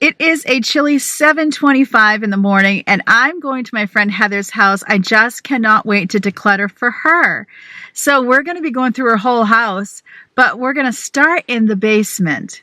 It is a chilly 7:25 in the morning, and I'm going to my friend Heather's house. I just cannot wait to declutter for her. So we're going to be going through her whole house, but we're going to start in the basement.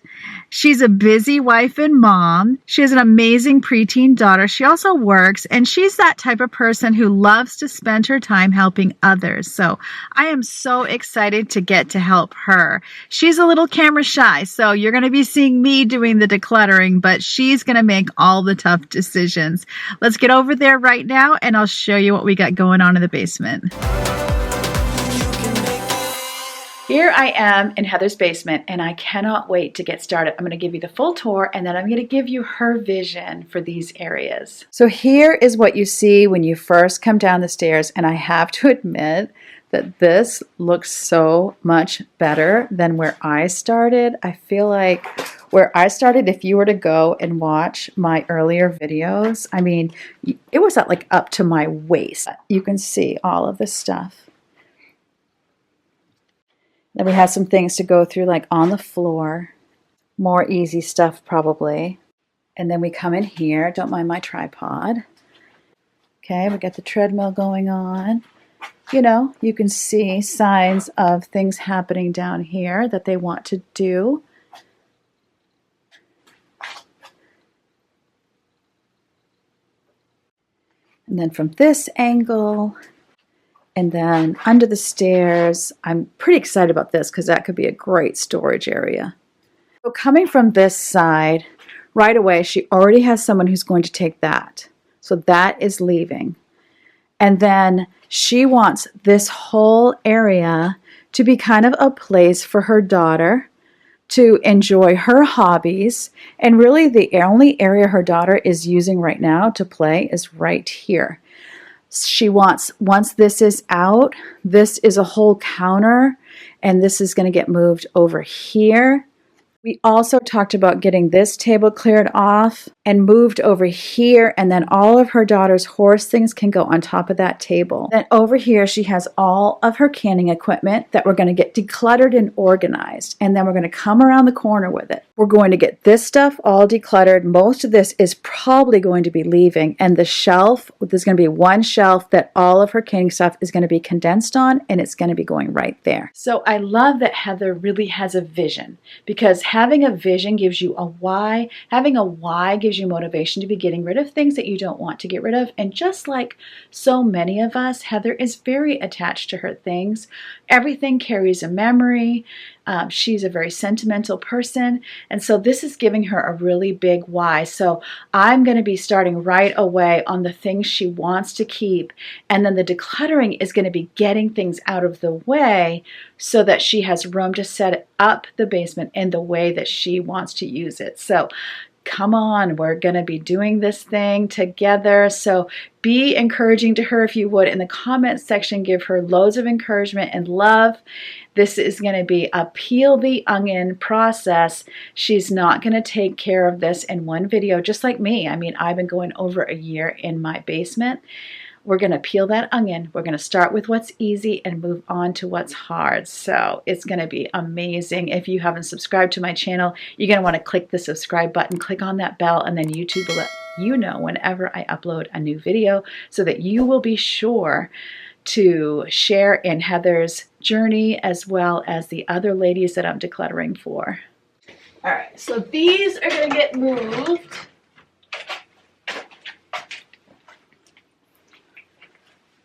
She's a busy wife and mom. She has an amazing preteen daughter. She also works, and she's that type of person who loves to spend her time helping others. So I am so excited to get to help her. She's a little camera shy, so you're going to be seeing me doing the decluttering, but she's going to make all the tough decisions. Let's get over there right now, and I'll show you what we got going on in the basement. Here I am in Heather's basement, and I cannot wait to get started. I'm going to give you the full tour, and then I'm going to give you her vision for these areas. So here is what you see when you first come down the stairs, and I have to admit that this looks so much better than where I started. I feel like where I started, if you were to go and watch my earlier videos, I mean, it was like up to my waist. You can see all of this stuff. Then we have some things to go through, like on the floor. More easy stuff probably. And then we come in here. Don't mind my tripod. Okay, we got the treadmill going on. You know, you can see signs of things happening down here that they want to do. And then from this angle, and then under the stairs, I'm pretty excited about this because that could be a great storage area. So coming from this side, right away, she already has someone who's going to take that. So that is leaving. And then she wants this whole area to be kind of a place for her daughter to enjoy her hobbies. And really the only area her daughter is using right now to play is right here. She wants, once this is out, this is a whole counter, and this is going to get moved over here. We also talked about getting this table cleared off and moved over here, and then all of her daughter's horse things can go on top of that table. Then over here she has all of her canning equipment that we're going to get decluttered and organized, and then we're going to come around the corner with it. We're going to get this stuff all decluttered. Most of this is probably going to be leaving, and the shelf, there's going to be one shelf that all of her canning stuff is going to be condensed on, and it's going to be going right there. So I love that Heather really has a vision, because having a vision gives you a why. Having a why gives you motivation to be getting rid of things that you don't want to get rid of. And just like so many of us, Heather is very attached to her things. Everything carries a memory. She's a very sentimental person. And so this is giving her a really big why. So I'm going to be starting right away on the things she wants to keep. And then the decluttering is going to be getting things out of the way so that she has room to set up the basement in the way that she wants to use it. So come on, we're going to be doing this thing together. So be encouraging to her if you would. In the comments section, give her loads of encouragement and love. This is going to be a peel the onion process. She's not going to take care of this in one video, just like me. I mean, I've been going over a year in my basement. We're going to peel that onion. We're going to start with what's easy and move on to what's hard. So it's going to be amazing. If you haven't subscribed to my channel, you're going to want to click the subscribe button, click on that bell, and then YouTube will let you know whenever I upload a new video so that you will be sure to share in Heather's journey as well as the other ladies that I'm decluttering for. All right, so these are going to get moved.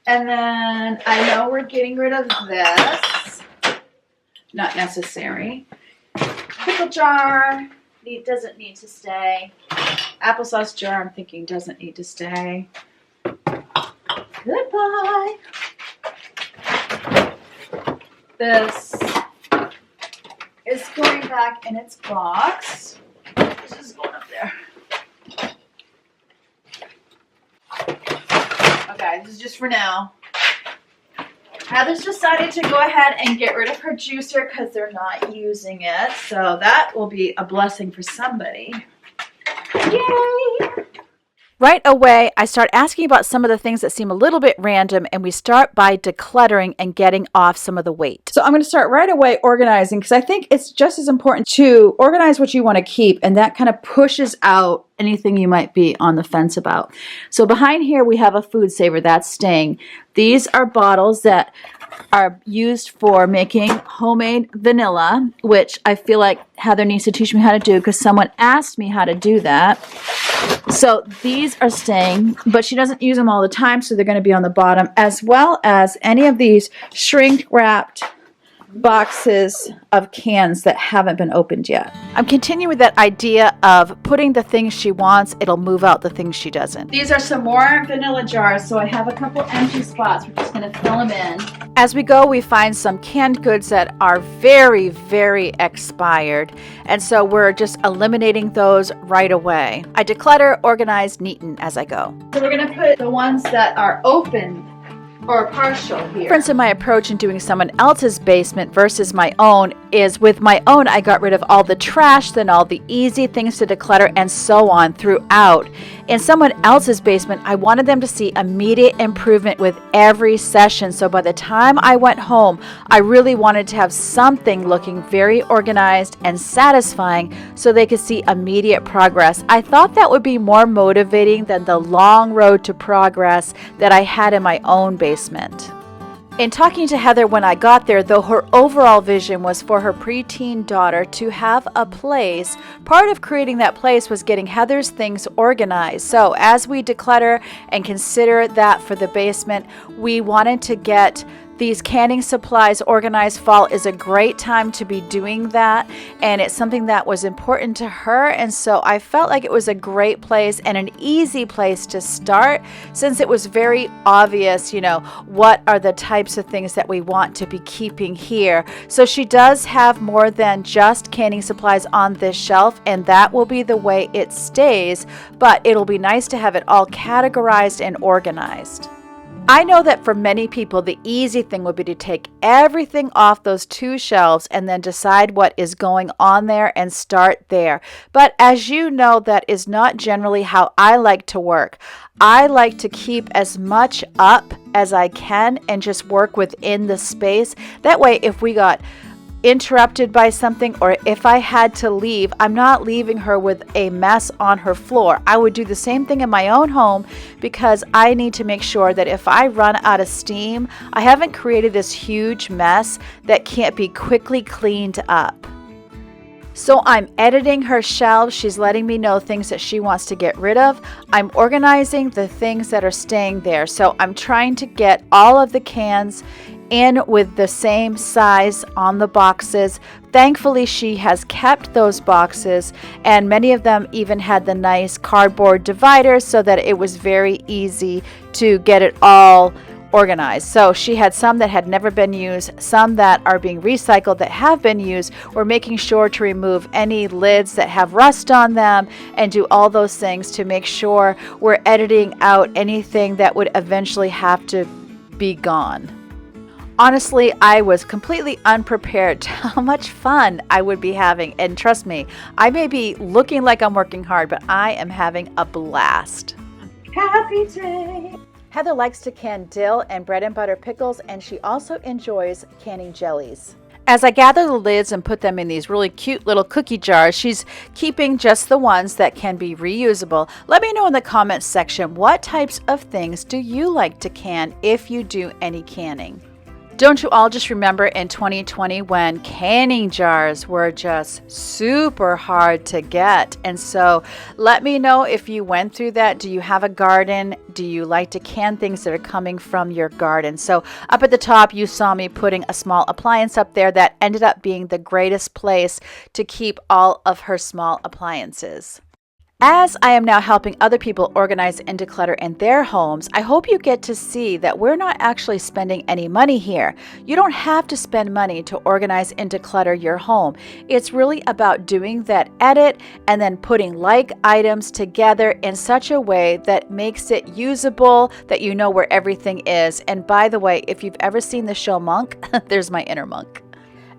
And then I know we're getting rid of this. Not necessary. Pickle jar doesn't need to stay. Applesauce jar I'm thinking doesn't need to stay. Goodbye. This is going back in its box. This is going up there. Okay, this is just for now. Heather's decided to go ahead and get rid of her juicer because they're not using it. So that will be a blessing for somebody. Yay! Right away, I start asking about some of the things that seem a little bit random, and we start by decluttering and getting off some of the weight. So I'm going to start right away organizing, because I think it's just as important to organize what you want to keep, and that kind of pushes out anything you might be on the fence about. So behind here we have a food saver that's staying. These are bottles that are used for making homemade vanilla, which I feel like Heather needs to teach me how to do, because someone asked me how to do that. So these are staying, but she doesn't use them all the time, so they're going to be on the bottom, as well as any of these shrink wrapped boxes of cans that haven't been opened yet. I'm continuing with that idea of putting the things she wants, it'll move out the things she doesn't. These are some more vanilla jars, so I have a couple empty spots. We're just going to fill them in. As we go, we find some canned goods that are very, very expired, and so we're just eliminating those right away. I declutter, organize, neaten as I go. So we're going to put the ones that are open or partial here. The difference in my approach in doing someone else's basement versus my own is, with my own, I got rid of all the trash, then all the easy things to declutter, and so on throughout. In someone else's basement, I wanted them to see immediate improvement with every session. So by the time I went home, I really wanted to have something looking very organized and satisfying so they could see immediate progress. I thought that would be more motivating than the long road to progress that I had in my own basement. In talking to Heather when I got there, though her overall vision was for her preteen daughter to have a place, part of creating that place was getting Heather's things organized. So as we declutter and consider that for the basement, we wanted to get these canning supplies organized. Fall is a great time to be doing that, and it's something that was important to her, and so I felt like it was a great place and an easy place to start, since it was very obvious, what are the types of things that we want to be keeping here. So she does have more than just canning supplies on this shelf, and that will be the way it stays, but it'll be nice to have it all categorized and organized. I know that for many people, the easy thing would be to take everything off those two shelves and then decide what is going on there and start there. But as you know, that is not generally how I like to work. I like to keep as much up as I can and just work within the space. That way, if we got interrupted by something, or if I had to leave, I'm not leaving her with a mess on her floor. I would do the same thing in my own home, because I need to make sure that if I run out of steam, I haven't created this huge mess that can't be quickly cleaned up. So I'm editing her shelves. She's letting me know things that she wants to get rid of. I'm organizing the things that are staying there. So I'm trying to get all of the cans in with the same size on the boxes. Thankfully, she has kept those boxes, and many of them even had the nice cardboard dividers so that it was very easy to get it all organized. So she had some that had never been used, some that are being recycled that have been used. We're making sure to remove any lids that have rust on them and do all those things to make sure we're editing out anything that would eventually have to be gone. Honestly, I was completely unprepared to how much fun I would be having. And trust me, I may be looking like I'm working hard, but I am having a blast. Happy day! Heather likes to can dill and bread and butter pickles, and she also enjoys canning jellies. As I gather the lids and put them in these really cute little cookie jars, she's keeping just the ones that can be reusable. Let me know in the comments section, what types of things do you like to can if you do any canning? Don't you all just remember in 2020 when canning jars were just super hard to get? And so let me know if you went through that. Do you have a garden? Do you like to can things that are coming from your garden? So up at the top, you saw me putting a small appliance up there that ended up being the greatest place to keep all of her small appliances. As I am now helping other people organize and declutter in their homes, I hope you get to see that we're not actually spending any money here. You don't have to spend money to organize and declutter your home. It's really about doing that edit and then putting like items together in such a way that makes it usable, that you know where everything is. And by the way, if you've ever seen the show Monk, there's my inner monk.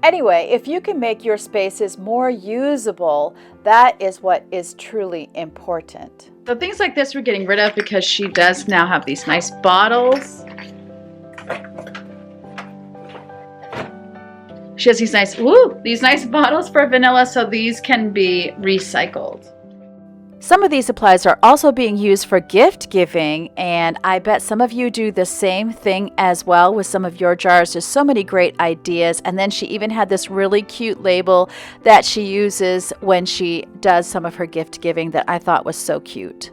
Anyway, if you can make your spaces more usable, that is what is truly important. So things like this we're getting rid of because she does now have these nice bottles. She has these nice bottles for vanilla, so these can be recycled. Some of these supplies are also being used for gift giving, and I bet some of you do the same thing as well with some of your jars. There's so many great ideas, and then she even had this really cute label that she uses when she does some of her gift giving that I thought was so cute.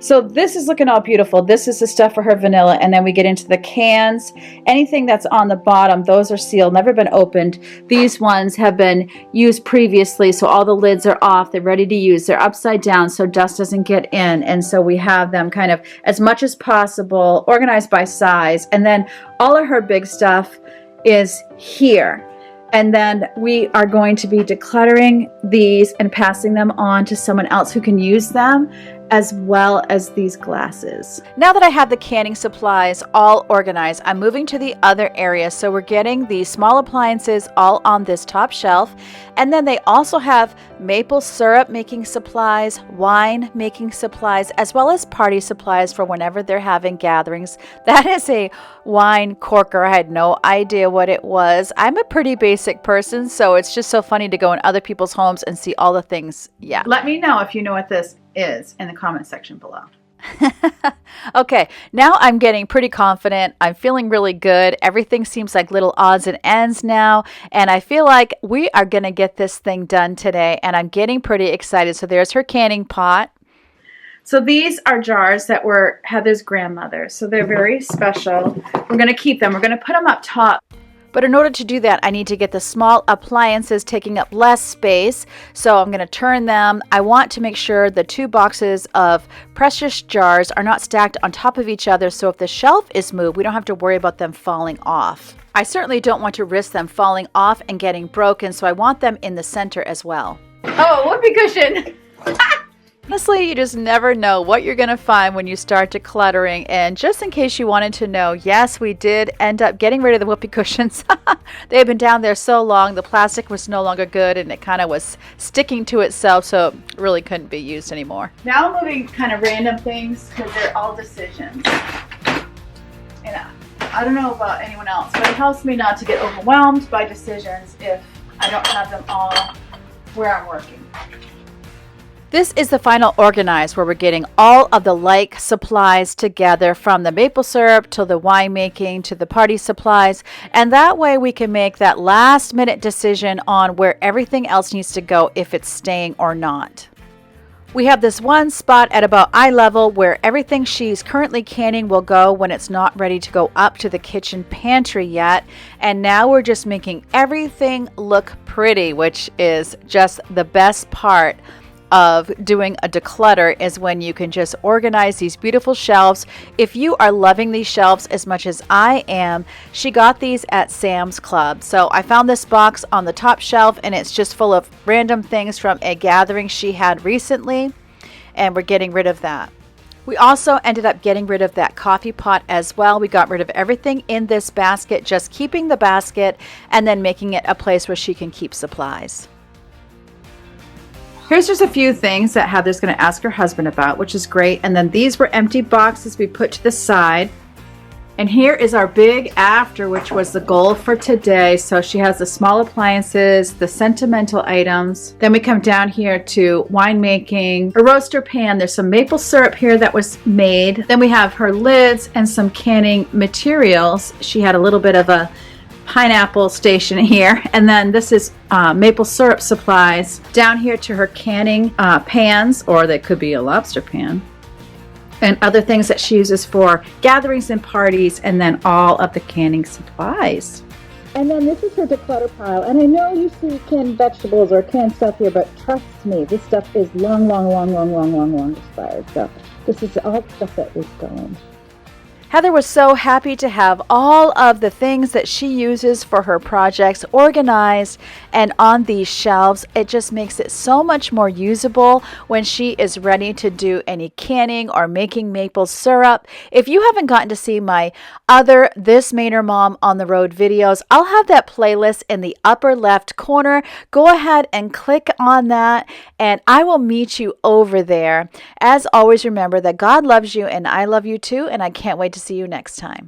So this is looking all beautiful. This is the stuff for her vanilla, and then we get into the cans. Anything that's on the bottom, those are sealed, never been opened. These ones have been used previously, so all the lids are off. They're ready to use. They're upside down so dust doesn't get in, and so we have them kind of as much as possible organized by size. And then all of her big stuff is here. And then we are going to be decluttering these and passing them on to someone else who can use them, as well as these glasses. Now that I have the canning supplies all organized, I'm moving to the other area. So we're getting these small appliances all on this top shelf. And then they also have maple syrup making supplies, wine making supplies, as well as party supplies for whenever they're having gatherings. That is a wine corker. I had no idea what it was. I'm a pretty basic person, so it's just so funny to go in other people's homes and see all the things. Yeah. Let me know if you know what this is in the comment section below. Okay, now I'm getting pretty confident. I'm feeling really good. Everything seems like little odds and ends now, and I feel like we are going to get this thing done today, and I'm getting pretty excited. So there's her canning pot. So these are jars that were Heather's grandmother's, so they're very special. We're going to keep them. We're going to put them up top. But in order to do that, I need to get the small appliances taking up less space. So I'm going to turn them. I want to make sure the two boxes of precious jars are not stacked on top of each other. So if the shelf is moved, we don't have to worry about them falling off. I certainly don't want to risk them falling off and getting broken. So I want them in the center as well. Oh, whoopee cushion. Honestly, you just never know what you're going to find when you start decluttering. And just in case you wanted to know, yes, we did end up getting rid of the whoopee cushions. They had been down there so long, the plastic was no longer good, and it kind of was sticking to itself, so it really couldn't be used anymore. Now I'm moving kind of random things because they're all decisions. And I don't know about anyone else, but it helps me not to get overwhelmed by decisions if I don't have them all where I'm working. This is the final organize where we're getting all of the like supplies together, from the maple syrup to the wine making to the party supplies. And that way we can make that last minute decision on where everything else needs to go, if it's staying or not. We have this one spot at about eye level where everything she's currently canning will go when it's not ready to go up to the kitchen pantry yet. And now we're just making everything look pretty, which is just the best part of doing a declutter, is when you can just organize these beautiful shelves. If you are loving these shelves as much as I am, she got these at Sam's Club. So I found this box on the top shelf, and it's just full of random things from a gathering she had recently, and we're getting rid of that. We also ended up getting rid of that coffee pot as well. We got rid of everything in this basket, just keeping the basket and then making it a place where she can keep supplies. Here's just a few things that Heather's going to ask her husband about, which is great. And then these were empty boxes we put to the side. And here is our big after, which was the goal for today. So she has the small appliances, the sentimental items. Then we come down here to winemaking, a roaster pan. There's some maple syrup here that was made. Then we have her lids and some canning materials. She had a little bit of a pineapple station here, and then this is maple syrup supplies. Down here to her canning pans, or they could be a lobster pan, and other things that she uses for gatherings and parties, and then all of the canning supplies. And then this is her declutter pile, and I know you see canned vegetables or canned stuff here, but trust me, this stuff is long expired, so this is all stuff that is going. Heather was so happy to have all of the things that she uses for her projects organized and on these shelves. It just makes it so much more usable when she is ready to do any canning or making maple syrup. If you haven't gotten to see my other This Mainer Mom on the Road videos, I'll have that playlist in the upper left corner. Go ahead and click on that, and I will meet you over there. As always, remember that God loves you and I love you too, and I can't wait to see you next time.